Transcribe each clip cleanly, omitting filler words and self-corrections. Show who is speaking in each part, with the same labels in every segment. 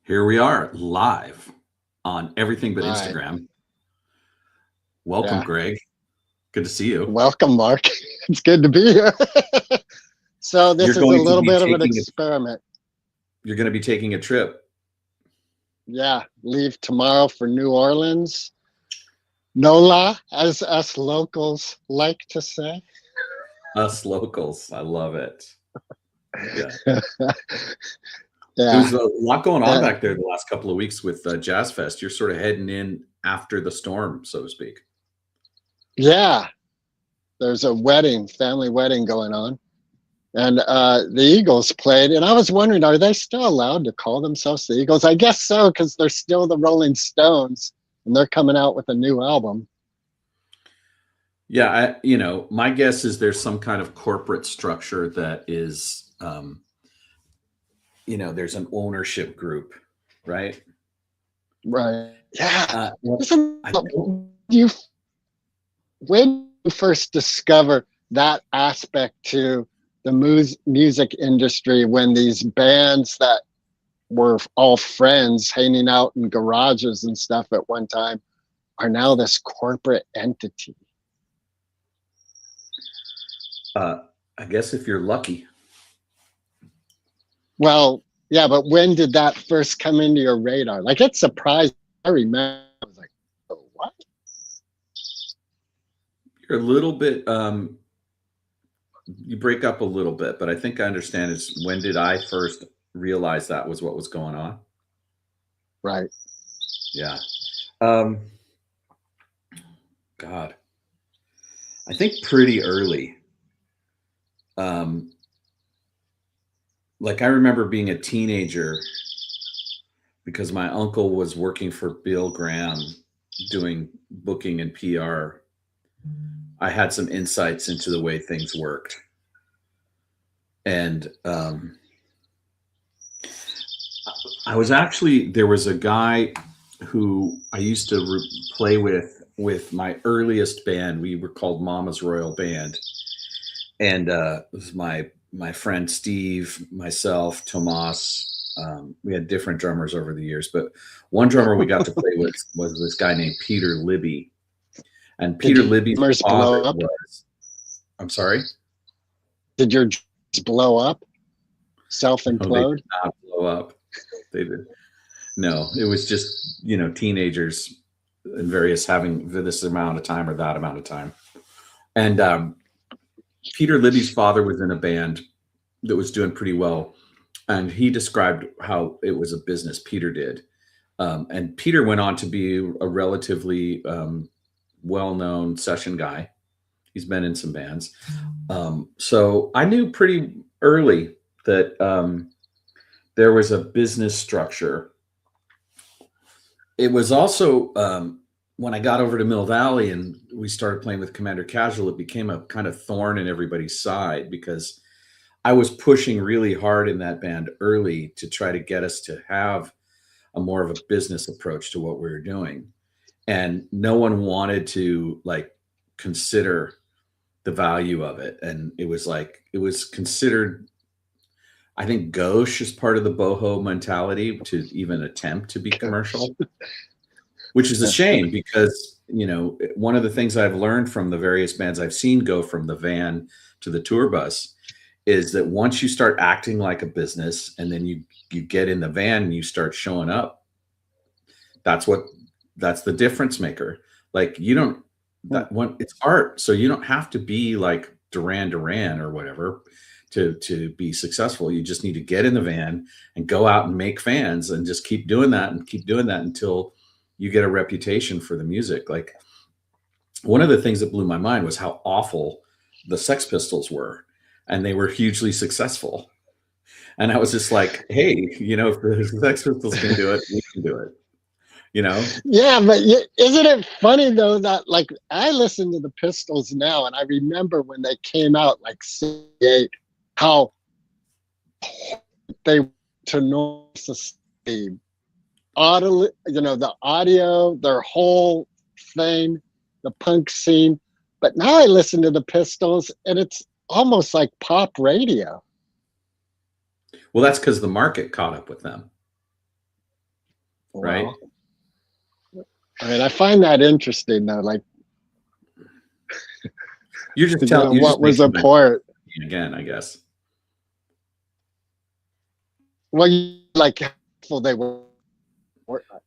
Speaker 1: Here we are live on everything but
Speaker 2: All right.
Speaker 1: Instagram. Welcome,
Speaker 2: Yeah.
Speaker 1: Greg. Good to see you.
Speaker 2: Welcome, Mark. It's good to be here. So
Speaker 1: You're
Speaker 2: this is a
Speaker 1: going to
Speaker 2: little
Speaker 1: be
Speaker 2: bit of an
Speaker 1: taking a,
Speaker 2: experiment.
Speaker 1: you're going to be taking a trip.
Speaker 2: Yeah. Leave tomorrow for New Orleans. NOLA, as us locals like to say.
Speaker 1: Us locals. I love it. Yeah.
Speaker 2: Yeah.
Speaker 1: There's a lot going on
Speaker 2: Uh,
Speaker 1: back there the last couple of weeks with Jazz Fest. You're sort of heading in after the storm, so to speak.
Speaker 2: yeah. There's a wedding, family wedding going on. And the Eagles played. And I was wondering, are they still allowed to call themselves the Eagles? I guess so, because they're still the Rolling Stones and they're coming out with a new album.
Speaker 1: Yeah, my guess is there's some kind of corporate structure that is, there's an ownership group, right?
Speaker 2: Right. Yeah.
Speaker 1: Well,
Speaker 2: Isn't
Speaker 1: I don't.
Speaker 2: you when you first discover that aspect to the music industry, when these bands that were all friends hanging out in garages and stuff at one time are now this corporate entity?
Speaker 1: Uh, I guess if you're lucky.
Speaker 2: Well, yeah, but when did that first come into your radar? Like, it surprised me. I remember, I was like, oh, what?
Speaker 1: You're a little bit, you break up a little bit, but I think I understand is when did I first realize that was what was going on?
Speaker 2: Right.
Speaker 1: Yeah. Um, God, I think pretty early. Um, like I remember being a teenager because my uncle was working for Bill Graham doing booking and PR. I had some insights into the way things worked. And I was actually, there was a guy who I used to play with my earliest band. We were called Mama's Royal Band. And it was my friend Steve, myself, Tomas. We had different drummers over the years, but one drummer we got to play with was this guy named Peter Libby. And Peter
Speaker 2: Did
Speaker 1: Libby's
Speaker 2: drummers
Speaker 1: father
Speaker 2: blow up?
Speaker 1: was, I'm sorry?
Speaker 2: Did your drummers blow up?
Speaker 1: No, they
Speaker 2: Self-implode?
Speaker 1: did not blow up. They did. No, it was just, teenagers in various having this amount of time or that amount of time. And Peter Libby's father was in a band that was doing pretty well. And he described how it was a business, Peter did. And Peter went on to be a relatively well-known session guy. He's been in some bands. So I knew pretty early that there was a business structure. It was also when I got over to Mill Valley and we started playing with Commander Casual, it became a kind of thorn in everybody's side because I was pushing really hard in that band early to try to get us to have a more of a business approach to what we were doing. And no one wanted to consider the value of it. And it was considered, I think, gauche as part of the boho mentality to even attempt to be commercial, which is a shame because, one of the things I've learned from the various bands I've seen go from the van to the tour bus is that once you start acting like a business and then you get in the van and you start showing up, that's the difference maker. Like it's art. So you don't have to be like Duran Duran or whatever to be successful. You just need to get in the van and go out and make fans and just keep doing that until you get a reputation for the music. Like one of the things that blew my mind was how awful the Sex Pistols were, and they were hugely successful. And I was just like, hey, if the Sex Pistols can do it, we can do it.
Speaker 2: Yeah, but isn't it funny though that I listen to the Pistols now, and I remember when they came out like '68, how they to North Society, audio, the audio, their whole thing, the punk scene. But now I listen to the Pistols, and it's almost like pop radio.
Speaker 1: Well, that's because the market caught up with them. right?
Speaker 2: Well, I mean, I find that interesting though. Like,
Speaker 1: You're just
Speaker 2: you know,
Speaker 1: you're
Speaker 2: what
Speaker 1: just
Speaker 2: was the
Speaker 1: making
Speaker 2: point?
Speaker 1: the again, I guess.
Speaker 2: Well, like how helpful they were.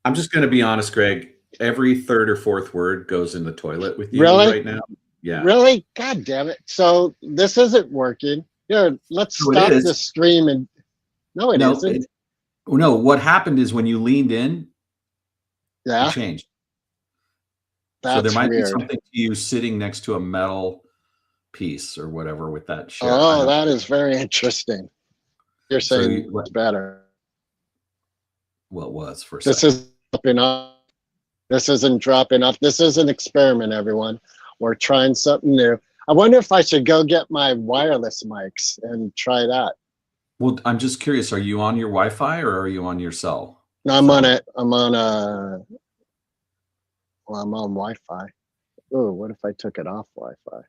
Speaker 1: I'm just going to be honest, Greg. Every third or fourth word goes in the toilet with you
Speaker 2: Really?
Speaker 1: right now. Yeah.
Speaker 2: Really? God damn it. So this isn't working. Here, let's
Speaker 1: So it
Speaker 2: stop the
Speaker 1: is.
Speaker 2: stream and no, it
Speaker 1: No,
Speaker 2: isn't.
Speaker 1: no. What happened is when you leaned in, it
Speaker 2: Yeah,
Speaker 1: changed. So there
Speaker 2: that's
Speaker 1: might be
Speaker 2: weird.
Speaker 1: something to you sitting next to a metal piece or whatever with that share. I
Speaker 2: Oh,
Speaker 1: don't.
Speaker 2: that is very interesting. You're
Speaker 1: So
Speaker 2: saying it's better.
Speaker 1: well, it was for a
Speaker 2: This
Speaker 1: second.
Speaker 2: is dropping off. This isn't dropping off. This is an experiment, everyone. We're trying something new. I wonder if I should go get my wireless mics and try that.
Speaker 1: Well, I'm just curious. Are you on your Wi-Fi or are you on your cell
Speaker 2: No, I'm on
Speaker 1: phone?
Speaker 2: it. Well, I'm on Wi-Fi. Oh, what if I took it off Wi-Fi?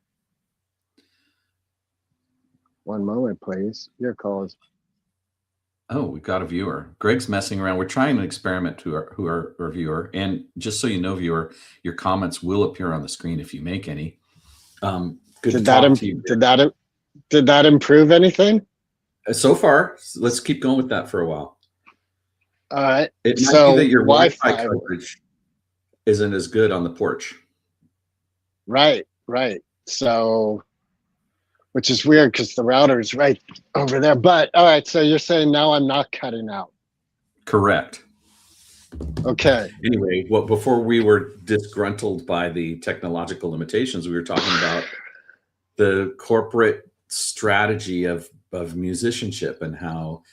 Speaker 2: One moment, please. Your call is.
Speaker 1: Oh, we've got a viewer. Greg's messing around. We're trying an experiment to our viewer. And just so you know, viewer, your comments will appear on the screen if you make any. Good to talk to you.
Speaker 2: Did that improve anything?
Speaker 1: So far, let's keep going with that for a while.
Speaker 2: All right.
Speaker 1: It might be
Speaker 2: So
Speaker 1: that your Wi-Fi
Speaker 2: Wi-Fi.
Speaker 1: coverage isn't as good on the porch.
Speaker 2: Right. So, which is weird because the router is right over there. But all right. So you're saying now I'm not cutting out.
Speaker 1: Correct.
Speaker 2: Okay.
Speaker 1: Anyway, before we were disgruntled by the technological limitations, we were talking about the corporate strategy of musicianship and how,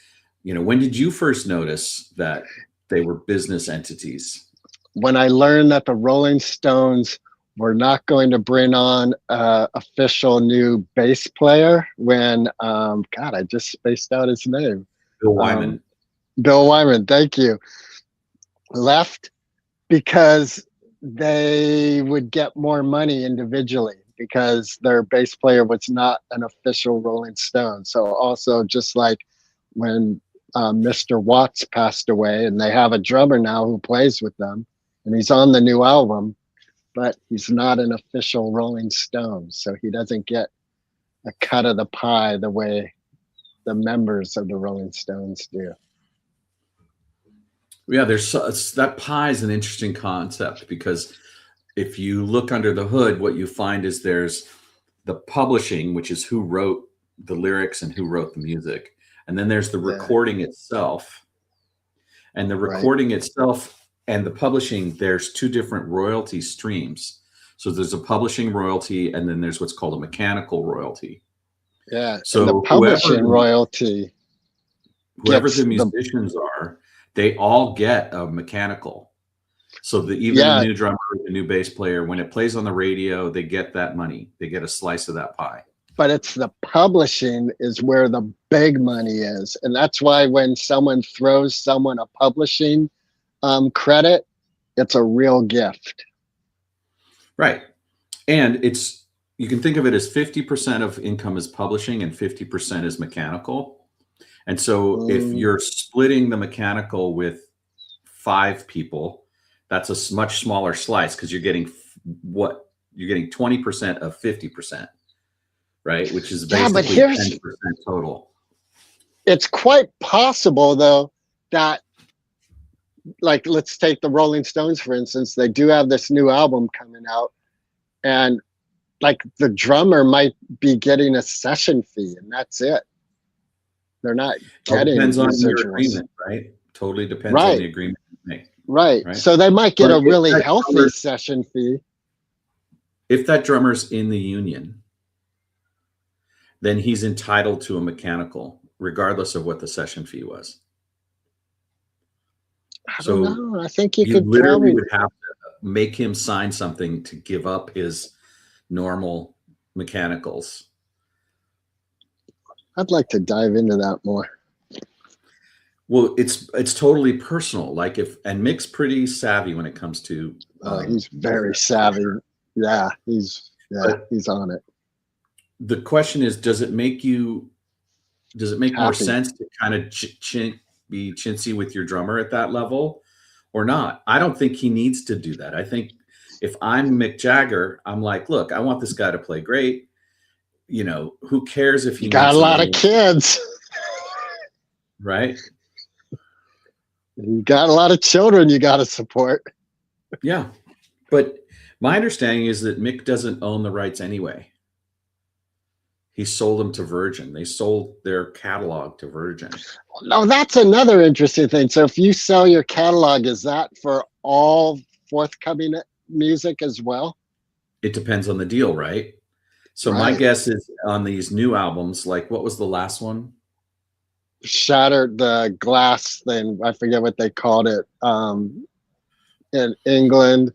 Speaker 1: when did you first notice that they were business entities?
Speaker 2: When I learned that the Rolling Stones were not going to bring on official new bass player when God, I just spaced out his name.
Speaker 1: Bill Wyman.
Speaker 2: Bill Wyman, thank you. Left because they would get more money individually because their bass player was not an official Rolling Stone. So also just like when Mr. Watts passed away and they have a drummer now who plays with them and he's on the new album, but he's not an official Rolling Stone. So he doesn't get a cut of the pie the way the members of the Rolling Stones do.
Speaker 1: Yeah, that pie is an interesting concept because if you look under the hood, what you find is there's the publishing, which is who wrote the lyrics and who wrote the music. And then there's the recording itself. And the recording itself and the publishing, there's two different royalty streams. So there's a publishing royalty and then there's what's called a mechanical royalty.
Speaker 2: Yeah.
Speaker 1: So
Speaker 2: and the publishing royalty.
Speaker 1: Whoever the musicians are, they all get a mechanical. So even the new drummer, the new bass player, when it plays on the radio, they get that money. They get a slice of that pie.
Speaker 2: But it's the publishing is where the big money is. And that's why when someone throws someone a publishing credit, it's a real gift.
Speaker 1: Right. And you can think of it as 50% of income is publishing and 50% is mechanical. And so if you're splitting the mechanical with 5 people, that's a much smaller slice because you're getting 20% of 50%, right? Which is basically 10% total.
Speaker 2: It's quite possible though that, like, let's take the Rolling Stones, for instance, they do have this new album coming out and like the drummer might be getting a session fee and that's it. They're not getting
Speaker 1: depends on your
Speaker 2: residuals.
Speaker 1: agreement, right? Totally depends on the agreement you make.
Speaker 2: Right. So they might get a really healthy session fee.
Speaker 1: If that drummer's in the union, then he's entitled to a mechanical, regardless of what the session fee was.
Speaker 2: I don't know. I think you could
Speaker 1: literally would have to make him sign something to give up his normal mechanicals.
Speaker 2: I'd like to dive into that more.
Speaker 1: Well, it's totally personal. Like and Mick's pretty savvy when it comes to.
Speaker 2: He's very savvy. Yeah, he's on it.
Speaker 1: The question is, does it make more sense to kind of be chintzy with your drummer at that level, or not. I don't think he needs to do that. I think if I'm Mick Jagger, I'm like, look, I want this guy to play great. You know, who cares if he
Speaker 2: You got
Speaker 1: makes
Speaker 2: a
Speaker 1: a
Speaker 2: lot of
Speaker 1: million,
Speaker 2: kids.
Speaker 1: right?
Speaker 2: You got a lot of children you got to support.
Speaker 1: Yeah. But my understanding is that Mick doesn't own the rights anyway. He sold them to Virgin. They sold their catalog to Virgin.
Speaker 2: No, that's another interesting thing. So if you sell your catalog, is that for all forthcoming music as well?
Speaker 1: It depends on the deal, right? So my
Speaker 2: Right.
Speaker 1: guess is on these new albums, like what was the last one?
Speaker 2: Shattered the glass thing. I forget what they called it. In England.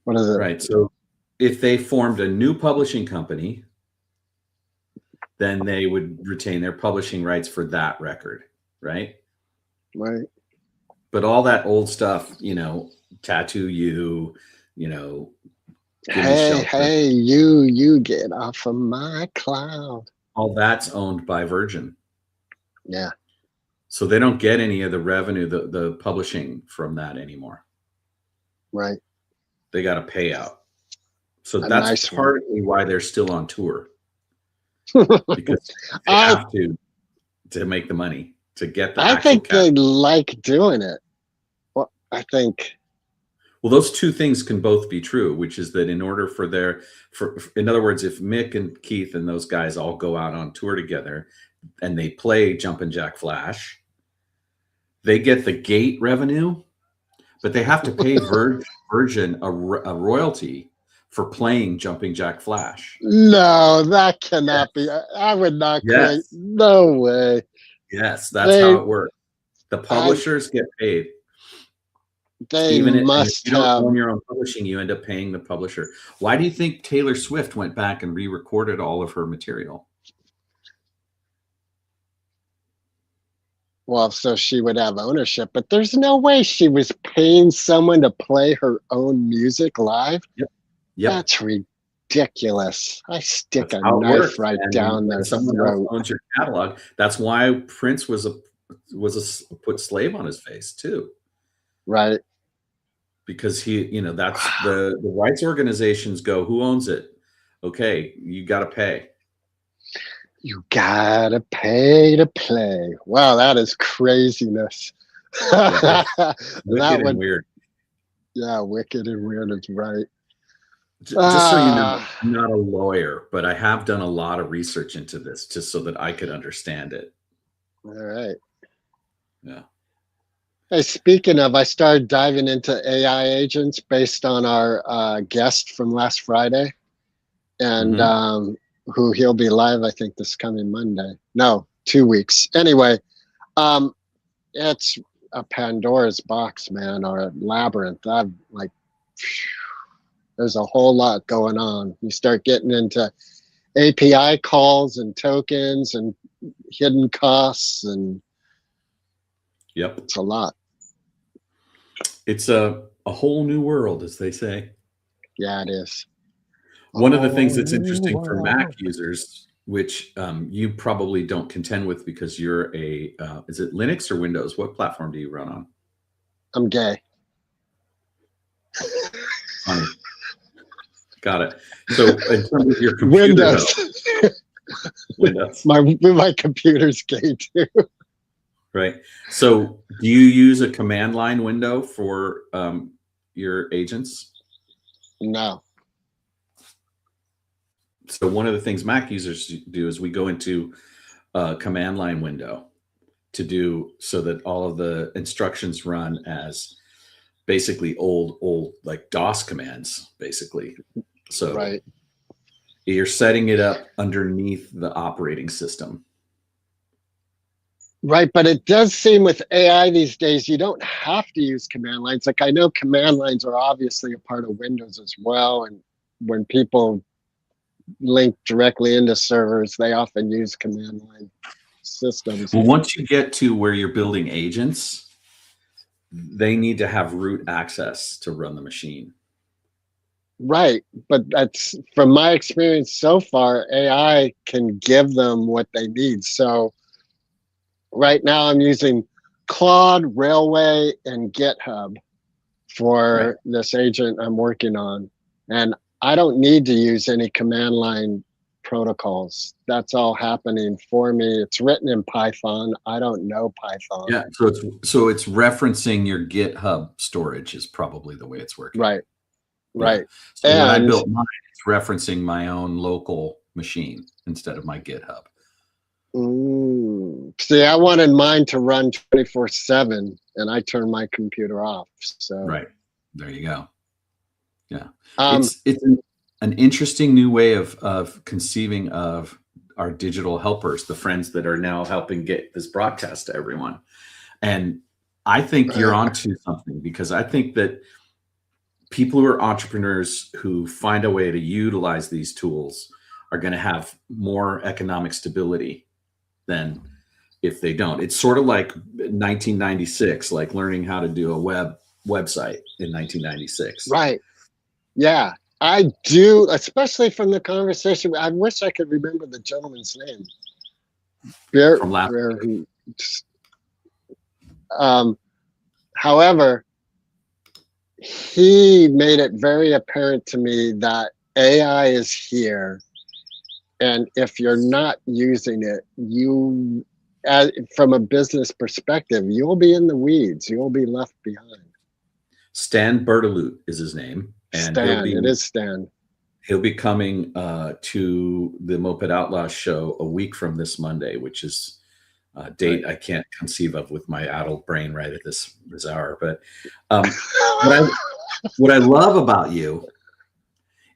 Speaker 2: What is it?
Speaker 1: Right. So if they formed a new publishing company, then they would retain their publishing rights for that record, right?
Speaker 2: Right.
Speaker 1: But all that old stuff, you know, Tattoo You, you know, Give Me
Speaker 2: Hey,
Speaker 1: Shelter,
Speaker 2: hey, you get off of my cloud.
Speaker 1: all that's owned by Virgin.
Speaker 2: Yeah.
Speaker 1: So they don't get any of the revenue, the publishing from that anymore.
Speaker 2: Right.
Speaker 1: They got a payout. So
Speaker 2: A
Speaker 1: that's
Speaker 2: nice
Speaker 1: partly why they're still on tour,
Speaker 2: one.
Speaker 1: because they have to make the money to get the
Speaker 2: I
Speaker 1: actual
Speaker 2: think
Speaker 1: cash.
Speaker 2: they like doing it. Well, I think.
Speaker 1: Well, those two things can both be true, which is that in order for in other words, if Mick and Keith and those guys all go out on tour together and they play Jumpin' Jack Flash, they get the gate revenue, but they have to pay Virgin a royalty for playing Jumping Jack Flash.
Speaker 2: No, that cannot be. I would not create.
Speaker 1: Yes.
Speaker 2: No way.
Speaker 1: Yes, that's how it works. The publishers get paid.
Speaker 2: They
Speaker 1: Even if
Speaker 2: must
Speaker 1: you don't
Speaker 2: have.
Speaker 1: own your own publishing, you end up paying the publisher. Why do you think Taylor Swift went back and re-recorded all of her material?
Speaker 2: Well, so she would have ownership, but there's no way she was paying someone to play her own music live.
Speaker 1: Yep.
Speaker 2: That's ridiculous. I stick
Speaker 1: That's
Speaker 2: a
Speaker 1: how it
Speaker 2: knife
Speaker 1: works.
Speaker 2: right
Speaker 1: And
Speaker 2: down
Speaker 1: when
Speaker 2: their
Speaker 1: someone else
Speaker 2: throat.
Speaker 1: owns your catalog, that's why Prince was put slave on his face too.
Speaker 2: Right.
Speaker 1: Because he, you know, that's the rights organizations go, who owns it? Okay, you got to pay.
Speaker 2: You gotta pay to play. Wow, that is craziness.
Speaker 1: Yeah,
Speaker 2: That would,
Speaker 1: weird.
Speaker 2: yeah, wicked and weird is right.
Speaker 1: Just so you know, I'm not a lawyer, but I have done a lot of research into this just so that I could understand it.
Speaker 2: All right.
Speaker 1: Yeah.
Speaker 2: Hey, speaking of, I started diving into AI agents based on our guest from last Friday, and who he'll be live, I think, this coming Monday. No, 2 weeks. Anyway, it's a Pandora's box, man, or a labyrinth. I'm like, there's a whole lot going on. You start getting into API calls and tokens and hidden costs, and
Speaker 1: Yep,
Speaker 2: it's a lot.
Speaker 1: it's a whole new world, as they say.
Speaker 2: Yeah, it is.
Speaker 1: One of the things that's interesting for Mac users, which you probably don't contend with because you're is it Linux or Windows? What platform do you run on?
Speaker 2: I'm gay.
Speaker 1: Funny. Got it. So in terms of your computer,
Speaker 2: Windows.
Speaker 1: Windows.
Speaker 2: My computer's gay too.
Speaker 1: Right. So do you use a command line window for your agents?
Speaker 2: No.
Speaker 1: So one of the things Mac users do is we go into a command line window to do so that all of the instructions run as basically old like DOS commands, basically. So
Speaker 2: Right.
Speaker 1: you're setting it up underneath the operating system.
Speaker 2: Right, but it does seem with AI these days, you don't have to use command lines. Like, I know command lines are obviously a part of Windows as well, and when people link directly into servers, they often use command line systems.
Speaker 1: Well, once you get to where you're building agents, they need to have root access to run the machine.
Speaker 2: Right, but that's, from my experience so far, AI can give them what they need. So right now I'm using Claude, Railway, and GitHub for
Speaker 1: Right.
Speaker 2: this agent I'm working on. And I don't need to use any command line protocols. That's all happening for me. It's written in Python. I don't know Python.
Speaker 1: Yeah. So it's referencing your GitHub storage is probably the way it's working.
Speaker 2: Right.
Speaker 1: Yeah.
Speaker 2: Right.
Speaker 1: So when I
Speaker 2: And
Speaker 1: built mine, it's referencing my own local machine instead of my GitHub.
Speaker 2: see, I wanted mine to run 24/7 and I turned my computer off. So
Speaker 1: Right. There you go. Yeah.
Speaker 2: um
Speaker 1: It's an interesting new way of conceiving of our digital helpers, the friends that are now helping get this broadcast to everyone. And I think you're onto something, because I think that people who are entrepreneurs who find a way to utilize these tools are going to have more economic stability than if they don't. It's sort of like 1996, like learning how to do a website in 1996.
Speaker 2: right. Yeah, I do, especially from the conversation. I wish I could remember the gentleman's name.
Speaker 1: From last
Speaker 2: Bear, however, he made it very apparent to me that AI is here, and if you're not using it, from a business perspective, you'll be in the weeds. You'll be left behind.
Speaker 1: Stan Bertolute is his name, and
Speaker 2: It is Stan.
Speaker 1: he'll be coming to the Moped Outlaws show a week from this Monday, which is a date I can't conceive of with my adult brain right at this hour. But what I love about you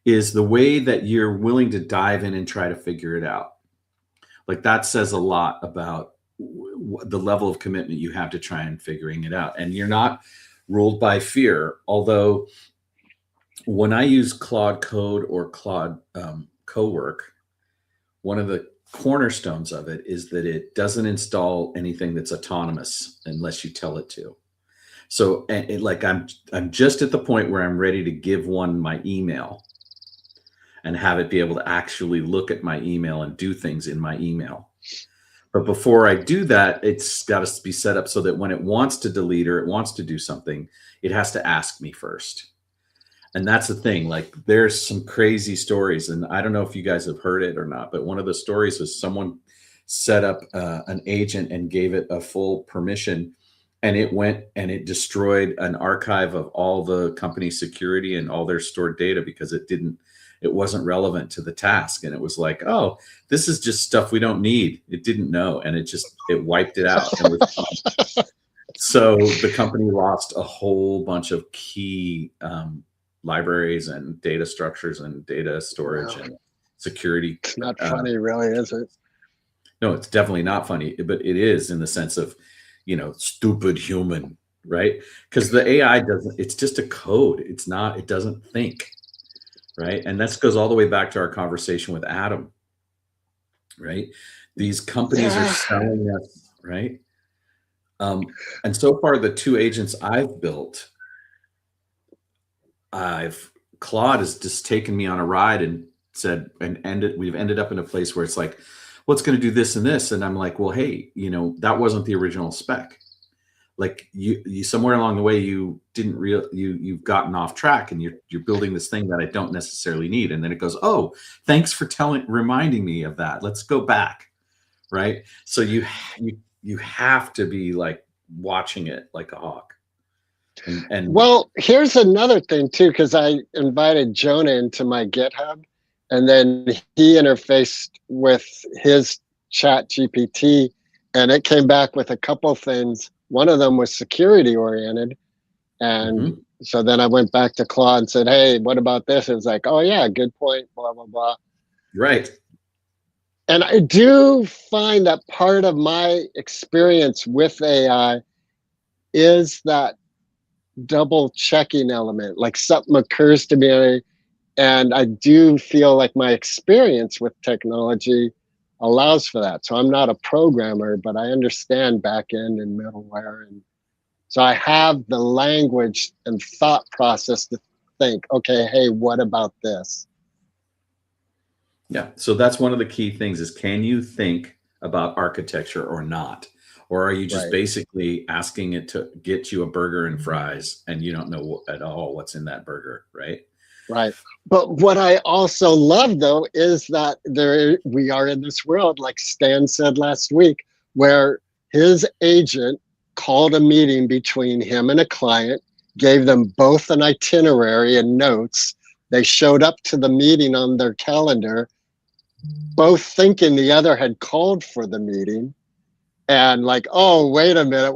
Speaker 1: is the way that you're willing to dive in and try to figure it out. Like, that says a lot about the level of commitment you have to try and figuring it out. And you're not ruled by fear. Although when I use Claude Code or Claude Cowork, one of the cornerstones of it is that it doesn't install anything that's autonomous unless you tell it to. So I'm just at the point where I'm ready to give one my email and have it be able to actually look at my email and do things in my email. But before I do that, it's got to be set up so that when it wants to delete or it wants to do something, it has to ask me first. And that's the thing. Like, there's some crazy stories, and I don't know if you guys have heard it or not, but one of the stories was someone set up an agent and gave it a full permission, and it went and it destroyed an archive of all the company security and all their stored data because it wasn't relevant to the task. And it was like, oh, this is just stuff we don't need. It didn't know. And it wiped it out. So the company lost a whole bunch of key libraries and data structures and data storage and security.
Speaker 2: It's not funny, really, is it?
Speaker 1: No, it's definitely not funny, but it is, in the sense of, stupid human, right? Because the AI it's just a code. It doesn't think. Right. And that goes all the way back to our conversation with Adam. Right. These companies are selling us. Right. And so far, the two agents I've built, Claude has just taken me on a ride and said, we've ended up in a place where it's like, well, it's going to do this and this. And I'm like, well, hey, that wasn't the original spec. Like, you somewhere along the way, you didn't you've gotten off track, and you're building this thing that I don't necessarily need. And then it goes, oh, thanks for reminding me of that. Let's go back. Right. So you have to be like watching it like a hawk. And
Speaker 2: well, here's another thing too, because I invited Jonah into my GitHub, and then he interfaced with his Chat GPT, and it came back with a couple things. One of them was security oriented. And so then I went back to Claude and said, hey, what about this? It was like, oh yeah, good point, blah, blah, blah.
Speaker 1: Right.
Speaker 2: And I do find that part of my experience with AI is that double checking element. Like, something occurs to me, and I do feel like my experience with technology allows for that. So I'm not a programmer, but I understand backend and middleware, and so I have the language and thought process to think, okay, hey, what about this?
Speaker 1: Yeah. So that's one of the key things is, can you think about architecture or not? Or are you just
Speaker 2: Right.
Speaker 1: basically asking it to get you a burger and fries and you don't know at all what's in that burger, right?
Speaker 2: Right. But what I also love though is that there we are in this world, like Stan said last week, where his agent called a meeting between him and a client, gave them both an itinerary and notes. They showed up to the meeting on their calendar, both thinking the other had called for the meeting and like, oh, wait a minute.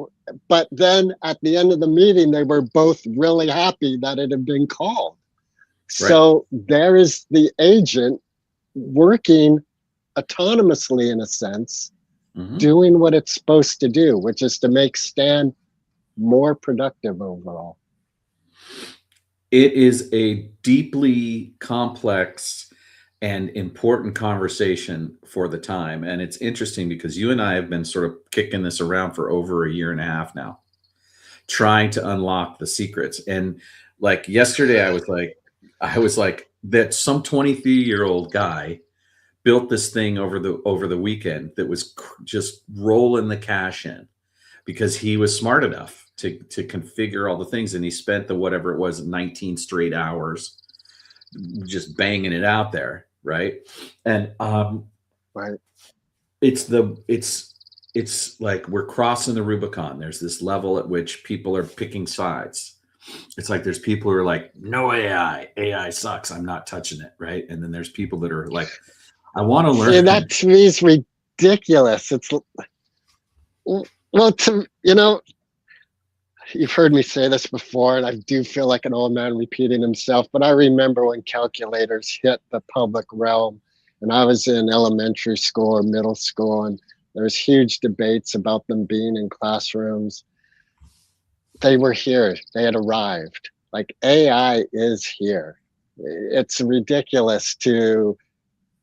Speaker 2: But then at the end of the meeting, they were both really happy that it had been called.
Speaker 1: Right.
Speaker 2: So there is the agent working autonomously in a sense,
Speaker 1: Hmm.
Speaker 2: doing what it's supposed to do, which is to make Stan more productive overall.
Speaker 1: It is a deeply complex and important conversation for the time. And it's interesting because you and I have been sort of kicking this around for over a year and a half now, trying to unlock the secrets. And like yesterday, I was like that some 23-year-old guy built this thing over the weekend that was just rolling the cash in because he was smart enough to configure all the things, and he spent the whatever it was 19 straight hours just banging it out there, right? And
Speaker 2: Right.
Speaker 1: it's like we're crossing the Rubicon. There's this level at which people are picking sides. It's like there's people who are like, no AI sucks, I'm not touching it, right? And then there's people that are like, I want to
Speaker 2: See,
Speaker 1: learn.
Speaker 2: that to me is ridiculous. It's well, you've heard me say this before, and I do feel like an old man repeating himself, but I remember when calculators hit the public realm, and I was in elementary school or middle school, and there was huge debates about them being in classrooms. They were here. They had arrived. Like AI is here. It's ridiculous to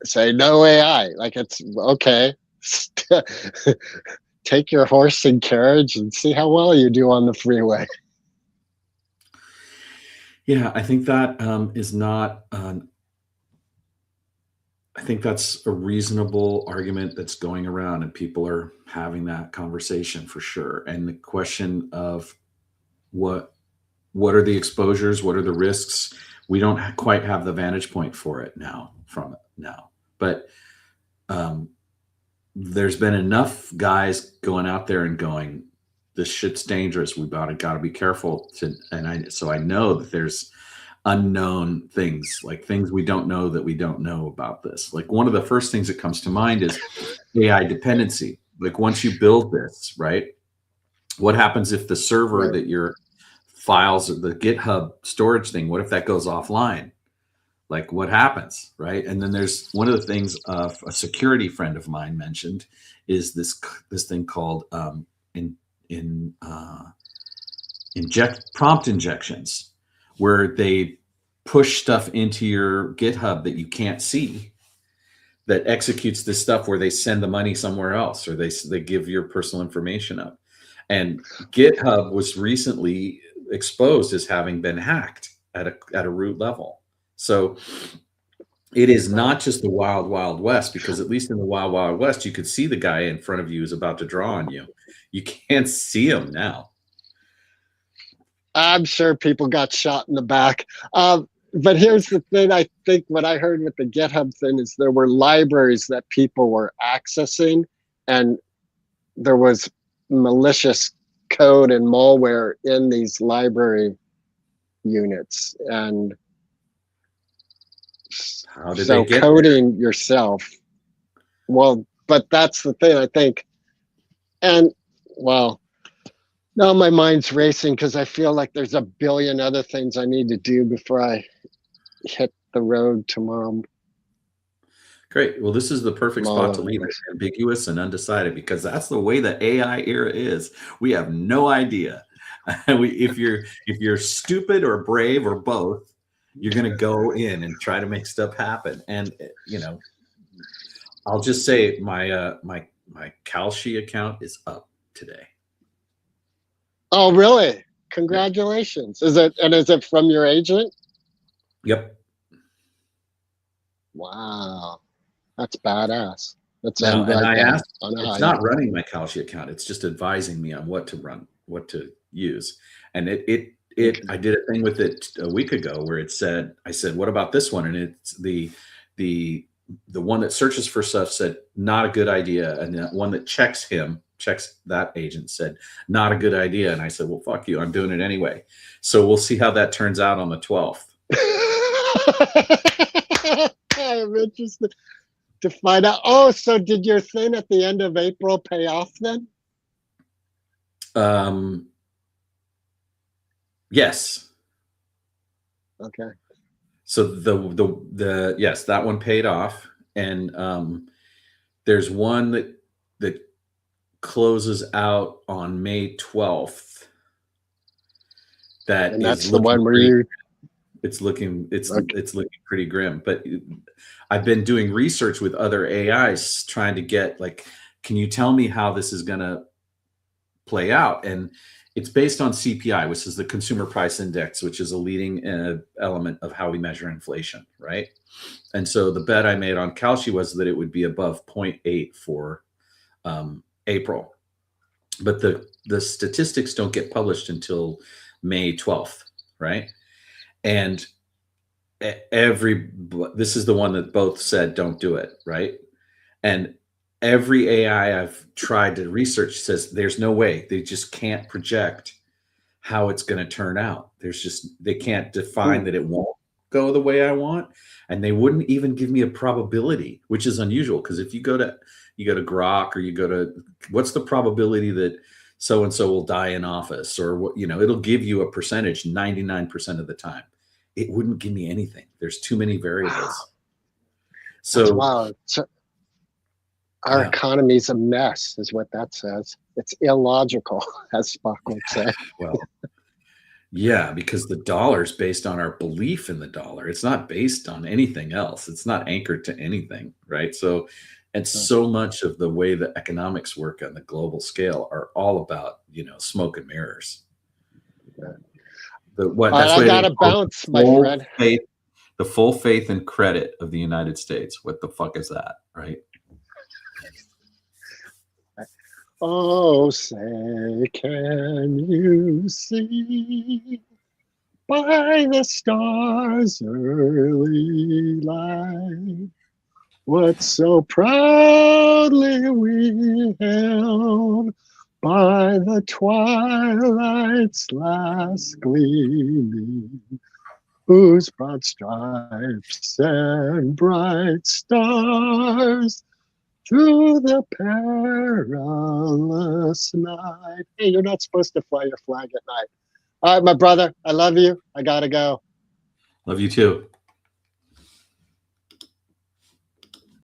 Speaker 2: say no AI. Like it's okay. Take your horse and carriage and see how well you do on the freeway.
Speaker 1: Yeah, I think that is not. I think that's a reasonable argument that's going around, and people are having that conversation for sure. And the question of what what are the exposures, what are the risks? We don't quite have the vantage point for it now. From it now, but um, there's been enough guys going out there and going, this shit's dangerous. We got to be careful to, and I know that there's unknown things, like things we don't know that we don't know about this. Like one of the first things that comes to mind is AI dependency. Like once you build this, right? What happens if the server
Speaker 2: Right.
Speaker 1: that your files, the GitHub storage thing, what if that goes offline? Like what happens, right? And then there's one of the things a security friend of mine mentioned is this thing called in in inject prompt injections, where they push stuff into your GitHub that you can't see, that executes this stuff where they send the money somewhere else, or they give your personal information up. And GitHub was recently exposed as having been hacked at a root level. So it is
Speaker 2: Right.
Speaker 1: not just the wild, wild west, because at least in the wild, wild west, you could see the guy in front of you is about to draw on you. You can't see him now.
Speaker 2: I'm sure people got shot in the back. But here's the thing. I think what I heard with the GitHub thing is there were libraries that people were accessing, and there was malicious code and malware in these library units. And
Speaker 1: How did they
Speaker 2: so
Speaker 1: get there?
Speaker 2: coding yourself, well, but that's the thing, I think. And well, now my mind's racing because I feel like there's a billion other things I need to do before I hit the road tomorrow.
Speaker 1: Great. Well, this is the perfect spot to
Speaker 2: Tomorrow,
Speaker 1: leave it
Speaker 2: anyways.
Speaker 1: ambiguous and undecided, because that's the way the AI era is. We have no idea. If you're stupid or brave or both, you're going to go in and try to make stuff happen. And I'll just say my Kalshi account is up today.
Speaker 2: Oh, really?
Speaker 1: Yeah.
Speaker 2: Congratulations. Is it from your agent?
Speaker 1: Yep.
Speaker 2: Wow. That's badass. It's
Speaker 1: Now,
Speaker 2: on
Speaker 1: and
Speaker 2: right
Speaker 1: I
Speaker 2: now
Speaker 1: asked,
Speaker 2: on a
Speaker 1: it's
Speaker 2: high
Speaker 1: not
Speaker 2: end.
Speaker 1: running my Kalshi account. It's just advising me on what to run, what to use. And I did a thing with it a week ago where it said, I said, what about this one? And it's the one that searches for stuff said, not a good idea. And the one that checks that agent said, not a good idea. And I said, well, fuck you. I'm doing it anyway. So we'll see how that turns out on the 12th.
Speaker 2: I'm interested to find out. Oh, so did your thing at the end of April pay off then?
Speaker 1: Yes.
Speaker 2: Okay.
Speaker 1: So the yes, that one paid off, and there's one that closes out on May 12th. That
Speaker 2: And
Speaker 1: is
Speaker 2: that's the
Speaker 1: looking
Speaker 2: one where
Speaker 1: pretty.
Speaker 2: you
Speaker 1: It's looking
Speaker 2: okay.
Speaker 1: it's looking pretty grim. But I've been doing research with other AIs trying to get like, can you tell me how this is going to play out? And it's based on CPI, which is the Consumer Price Index, which is a leading element of how we measure inflation, right? And so the bet I made on Kalshi was that it would be above 0.8 for April. But the statistics don't get published until May 12th, right? And this is the one that both said don't do it, right? And every AI I've tried to research says there's no way. They just can't project how it's going to turn out. They can't define that it won't go the way I want. And they wouldn't even give me a probability, which is unusual. Because if you go to Grok, or you go to, what's the probability that so-and-so will die in office, or what, it'll give you a percentage 99% of the time. It wouldn't give me anything. There's too many variables.
Speaker 2: Wow.
Speaker 1: So
Speaker 2: that's wild. So our economy's a mess, is what that says. It's illogical, as Spock would say.
Speaker 1: Well, yeah, because the dollar is based on our belief in the dollar. It's not based on anything else. It's not anchored to anything, right? So, and so much of the way that economics work on the global scale are all about, smoke and mirrors. That's
Speaker 2: I got to bounce, my friend.
Speaker 1: The full faith and credit of the United States. What the fuck is that, right?
Speaker 2: Oh, say, can you see by the stars' early light what so proudly we held by the twilight's last gleaming, whose broad stripes and bright stars through the perilous night. Hey, you're not supposed to fly your flag at night. All right, my brother, I love you. I gotta go.
Speaker 1: Love you too.